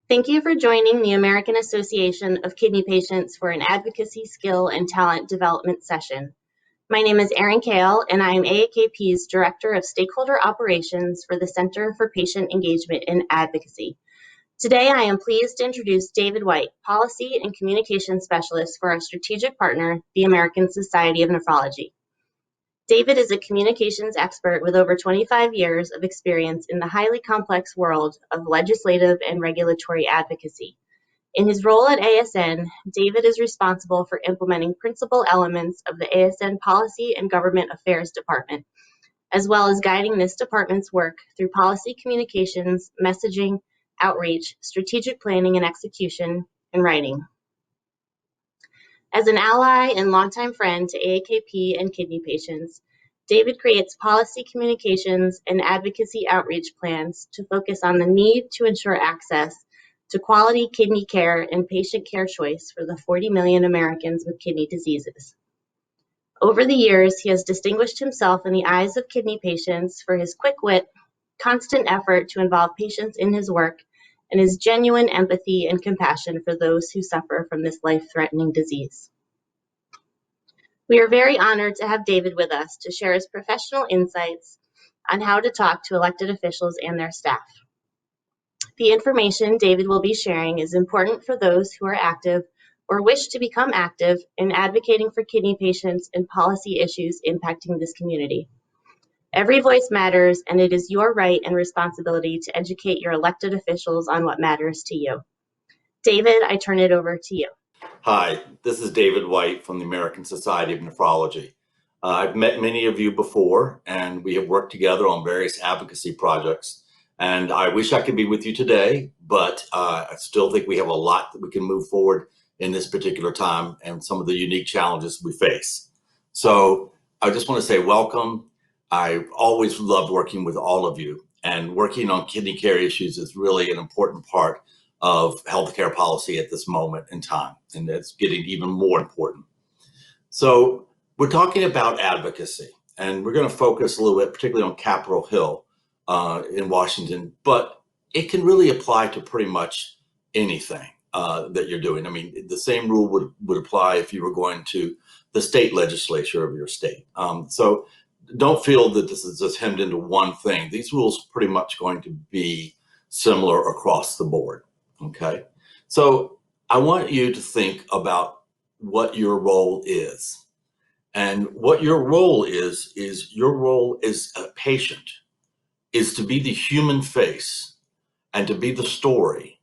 Thank you for joining the American Association of Kidney Patients for an Advocacy Skill and Talent Development session. My name is Erin Kahle, and I am AAKP's Director of Stakeholder Operations for the Center for Patient Engagement and Advocacy. Today, I am pleased to introduce David White, Policy and Communications Specialist for our strategic partner, the American Society of Nephrology. David is a communications expert with over 25 years of experience in the highly complex world of legislative and regulatory advocacy. In his role at ASN, David is responsible for implementing principal elements of the ASN Policy and Government Affairs Department, as well as guiding this department's work through policy communications, messaging, outreach, strategic planning and execution, and writing. As an ally and longtime friend to AAKP and kidney patients, David creates policy communications and advocacy outreach plans to focus on the need to ensure access to quality kidney care and patient care choice for the 40 million Americans with kidney diseases. Over the years, he has distinguished himself in the eyes of kidney patients for his quick wit, constant effort to involve patients in his work, and his genuine empathy and compassion for those who suffer from this life-threatening disease. We are very honored to have David with us to share his professional insights on how to talk to elected officials and their staff. The information David will be sharing is important for those who are active or wish to become active in advocating for kidney patients and policy issues impacting this community. Every voice matters, and it is your right and responsibility to educate your elected officials on what matters to you. David, I turn it over to you. Hi, this is David White from the American Society of Nephrology. I've met many of you before, and we have worked together on various advocacy projects. And I wish I could be with you today, but I still think we have a lot that we can move forward in this particular time and some of the unique challenges we face. So I just want to say welcome. I've always loved working with all of you, and working on kidney care issues is really an important part of healthcare policy at this moment in time, and it's getting even more important. So we're talking about advocacy, and we're going to focus a little bit, particularly on Capitol Hill in Washington, but it can really apply to pretty much anything that you're doing. I mean, the same rule would apply if you were going to the state legislature of your state. So don't feel that this is just hemmed into one thing. These rules are pretty much going to be similar across the board, okay? So I want you to think about what your role is. And what your role is your role as a patient is to be the human face and to be the story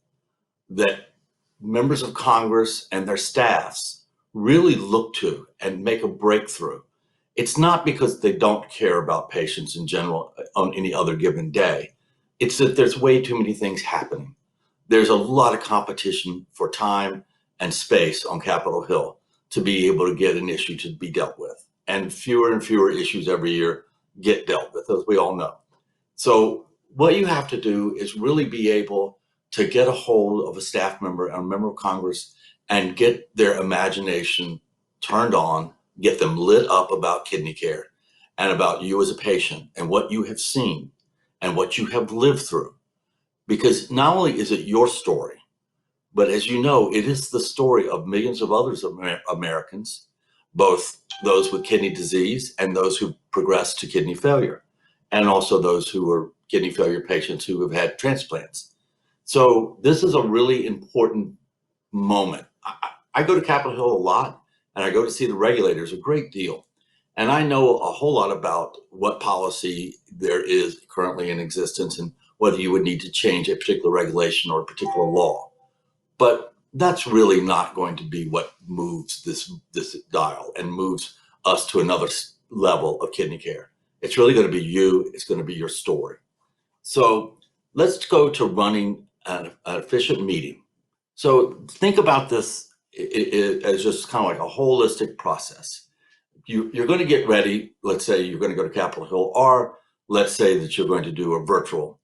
that members of Congress and their staffs really look to and make a breakthrough. It's not because they don't care about patients in general on any other given day. It's that there's way too many things happening. There's a lot of competition for time and space on Capitol Hill to be able to get an issue to be dealt with. And fewer issues every year get dealt with, as we all know. So what you have to do is really be able to get a hold of a staff member and a member of Congress and get their imagination turned on, get them lit up about kidney care and about you as a patient and what you have seen and what you have lived through. Because not only is it your story, but as you know, it is the story of millions of others Americans, both those with kidney disease and those who progressed to kidney failure, and also those who are kidney failure patients who have had transplants. So this is a really important moment. I go to Capitol Hill a lot, and I go to see the regulators a great deal. And I know a whole lot about what policy there is currently in existence and whether you would need to change a particular regulation or a particular law. But that's really not going to be what moves this dial and moves us to another level of kidney care. It's really going to be you. It's going to be your story. So let's go to running an efficient meeting. So think about this as just kind of like a holistic process. You're going to get ready. Let's say you're going to go to Capitol Hill, or let's say that you're going to do a virtual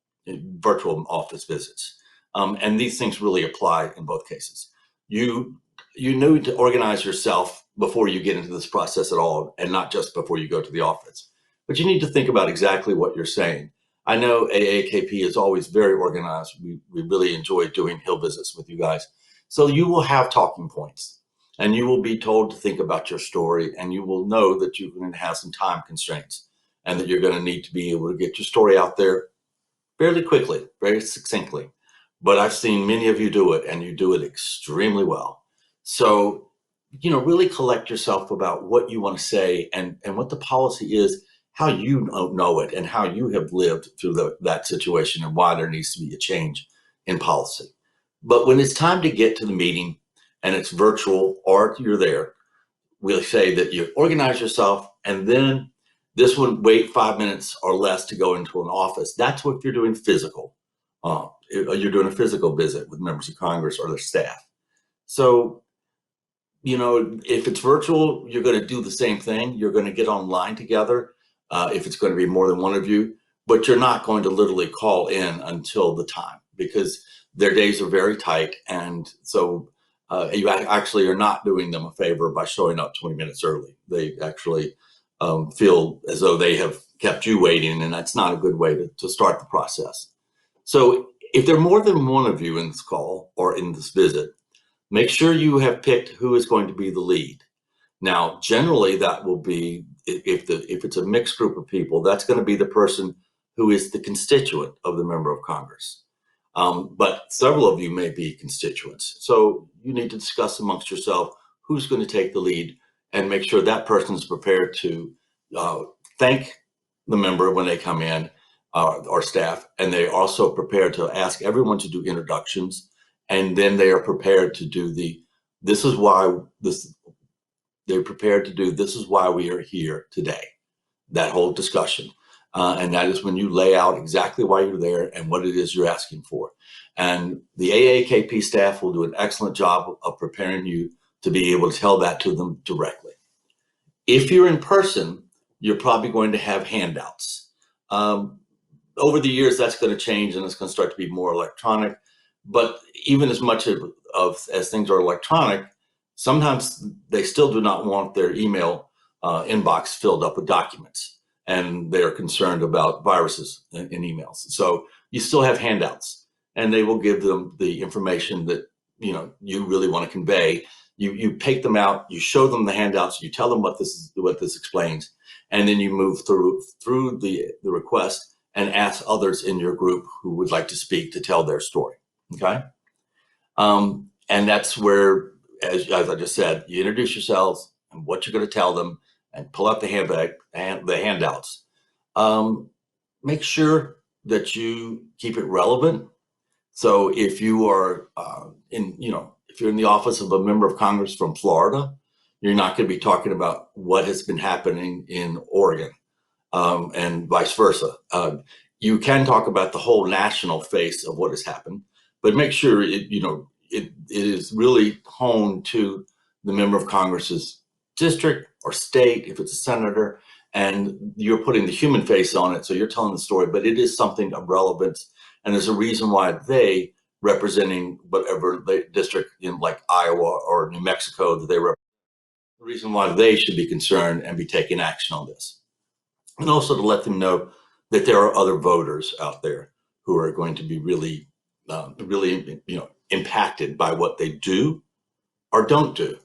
office visits. And these things really apply in both cases. You need to organize yourself before you get into this process at all, and not just before you go to the office. But you need to think about exactly what you're saying. I know AAKP is always very organized. We really enjoy doing Hill visits with you guys. So you will have talking points, and you will be told to think about your story, and you will know that you're going to have some time constraints, and that you're going to need to be able to get your story out there fairly quickly, very succinctly. But I've seen many of you do it, and you do it extremely well. So, really collect yourself about what you want to say, and what the policy is, how you know it, and how you have lived through that situation, and why there needs to be a change in policy. But when it's time to get to the meeting and it's virtual or you're there, we'll say that you organize yourself, and then this one wait 5 minutes or less to go into an office. That's what you're doing physical. You're doing a physical visit with members of Congress or their staff. So, if it's virtual, you're going to do the same thing. You're going to get online together if it's going to be more than one of you, but you're not going to literally call in until the time, because their days are very tight. And so you actually are not doing them a favor by showing up 20 minutes early. They actually feel as though they have kept you waiting, and that's not a good way to start the process. So if there are more than one of you in this call or in this visit, make sure you have picked who is going to be the lead. Now, generally, that will be, if it's a mixed group of people, that's going to be the person who is the constituent of the member of Congress. But several of you may be constituents. So you need to discuss amongst yourself who's going to take the lead, and make sure that person is prepared to thank the member when they come in, or staff, and they're also prepared to ask everyone to do introductions. And then they are prepared to do this is why we are here today, that whole discussion. And that is when you lay out exactly why you're there and what it is you're asking for. And the AAKP staff will do an excellent job of preparing you to be able to tell that to them directly. If you're in person, you're probably going to have handouts. Over the years, that's going to change, and it's going to start to be more electronic. But even as much as things are electronic, sometimes they still do not want their email inbox filled up with documents, and they're concerned about viruses in emails. So you still have handouts, and they will give them the information that you really want to convey. You take them out, you show them the handouts, you tell them what this explains, and then you move through the request and ask others in your group who would like to speak to tell their story. Okay. And that's where, as I just said, you introduce yourselves and what you're going to tell them, and pull out the handouts. Make sure that you keep it relevant. So if you are if you're in the office of a member of Congress from Florida, you're not going to be talking about what has been happening in Oregon, and vice versa. You can talk about the whole national face of what has happened, but make sure it is really honed to the member of Congress's district or state, if it's a senator, and you're putting the human face on it. So you're telling the story, but it is something of relevance, and there's a reason why they, representing whatever the district in like Iowa or New Mexico that they represent, the reason why they should be concerned and be taking action on this. And also to let them know that there are other voters out there who are going to be really impacted by what they do or don't do.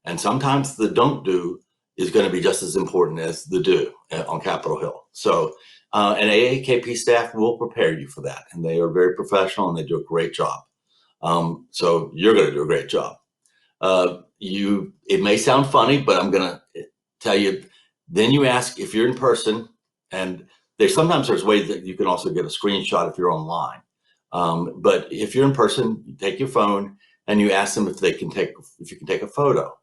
And sometimes the don't do is going to be just as important as the do on Capitol Hill. So an AAKP staff will prepare you for that, and they are very professional, and they do a great job. So you're going to do a great job. It may sound funny, but I'm going to tell you, then you ask if you're in person, and there's ways that you can also get a screenshot if you're online. But if you're in person, you take your phone and you ask them if you can take a photo.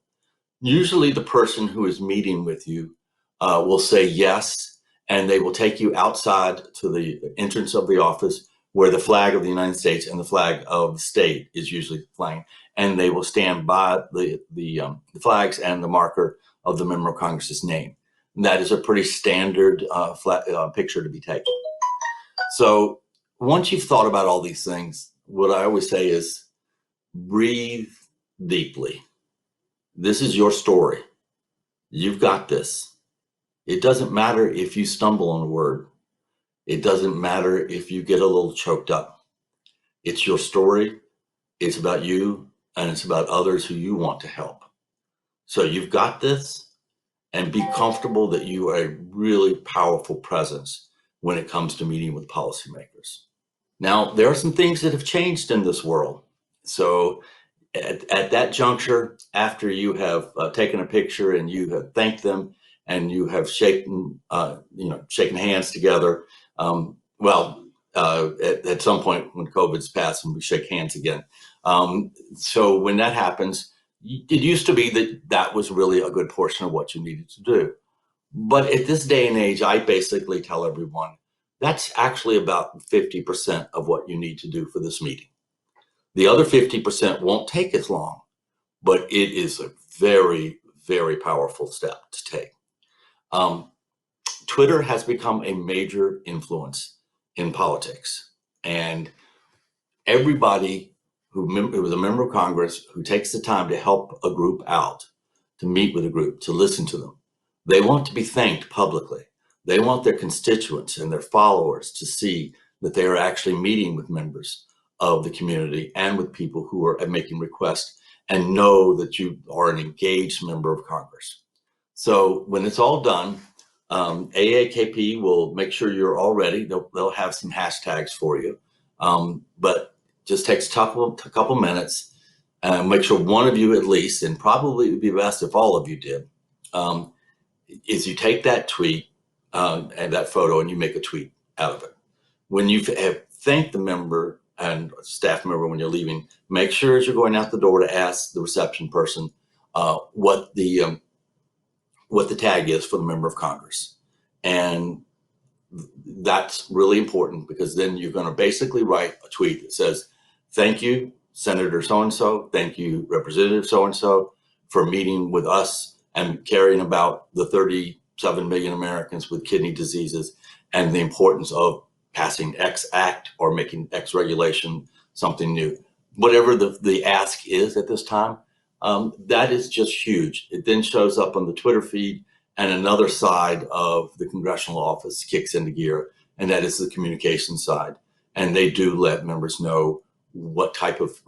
Usually the person who is meeting with you will say yes, and they will take you outside to the entrance of the office where the flag of the United States and the flag of the state is usually flying, and they will stand by the flags and the marker of the member of Congress's name. And that is a pretty standard picture to be taken. So once you've thought about all these things, what I always say is breathe deeply. This is your story. You've got this. It doesn't matter if you stumble on a word. It doesn't matter if you get a little choked up. It's your story. It's about you, and it's about others who you want to help. So you've got this, and be comfortable that you are a really powerful presence when it comes to meeting with policymakers. Now, there are some things that have changed in this world. So at that juncture, after you have taken a picture and you have thanked them and you have shaken hands together, at some point when COVID's passed and we shake hands again. So when that happens, it used to be that was really a good portion of what you needed to do. But at this day and age, I basically tell everyone that's actually about 50% of what you need to do for this meeting. The other 50% won't take as long, but it is a very, very powerful step to take. Twitter has become a major influence in politics, and everybody who is a member of Congress who takes the time to help a group out, to meet with a group, to listen to them, they want to be thanked publicly. They want their constituents and their followers to see that they are actually meeting with members of the community and with people who are making requests and know that you are an engaged member of Congress. So when it's all done, AAKP will make sure you're all ready. They'll have some hashtags for you, but just takes a couple minutes. Make sure one of you at least, and probably it would be best if all of you did, is you take that tweet and that photo and you make a tweet out of it. When you have thanked the member and staff member when you're leaving, make sure as you're going out the door to ask the reception person what the tag is for the member of Congress. And that's really important, because then you're going to basically write a tweet that says, thank you, Senator so-and-so, thank you, Representative so-and-so, for meeting with us and caring about the 37 million Americans with kidney diseases and the importance of passing X act or making X regulation something new. Whatever the ask is at this time, that is just huge. It then shows up on the Twitter feed, and another side of the congressional office kicks into gear, and that is the communication side. And they do let members know what type of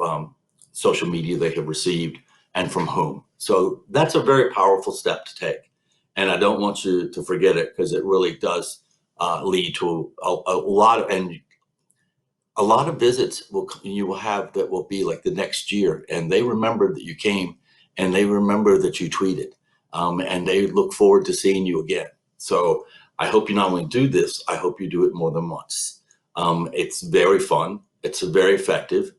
social media they have received and from whom. So that's a very powerful step to take. And I don't want you to forget it, because it really does lead to a lot of visits you will have that will be like the next year, and they remember that you came, and they remember that you tweeted, and they look forward to seeing you again. So I hope you not only do this, I hope you do it more than once. It's very fun. It's very effective.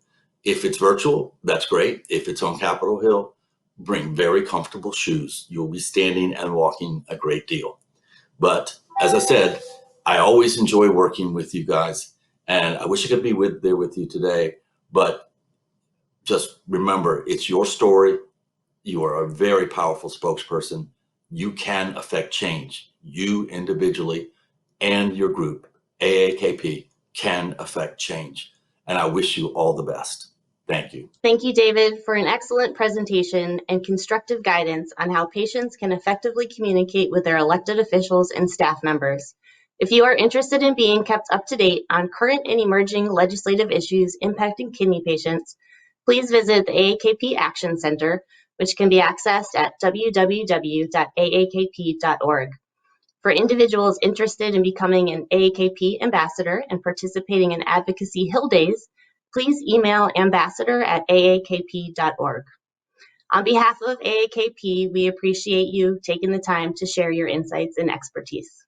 If it's virtual, that's great. If it's on Capitol Hill, bring very comfortable shoes. You'll be standing and walking a great deal. But as I said, I always enjoy working with you guys, and I wish I could be there with you today. But just remember, it's your story. You are a very powerful spokesperson. You can affect change. You individually and your group, AAKP, can affect change. And I wish you all the best. Thank you. Thank you, David, for an excellent presentation and constructive guidance on how patients can effectively communicate with their elected officials and staff members. If you are interested in being kept up to date on current and emerging legislative issues impacting kidney patients, please visit the AAKP Action Center, which can be accessed at www.aakp.org. For individuals interested in becoming an AAKP ambassador and participating in Advocacy Hill Days, please email ambassador@aakp.org. On behalf of AAKP, we appreciate you taking the time to share your insights and expertise.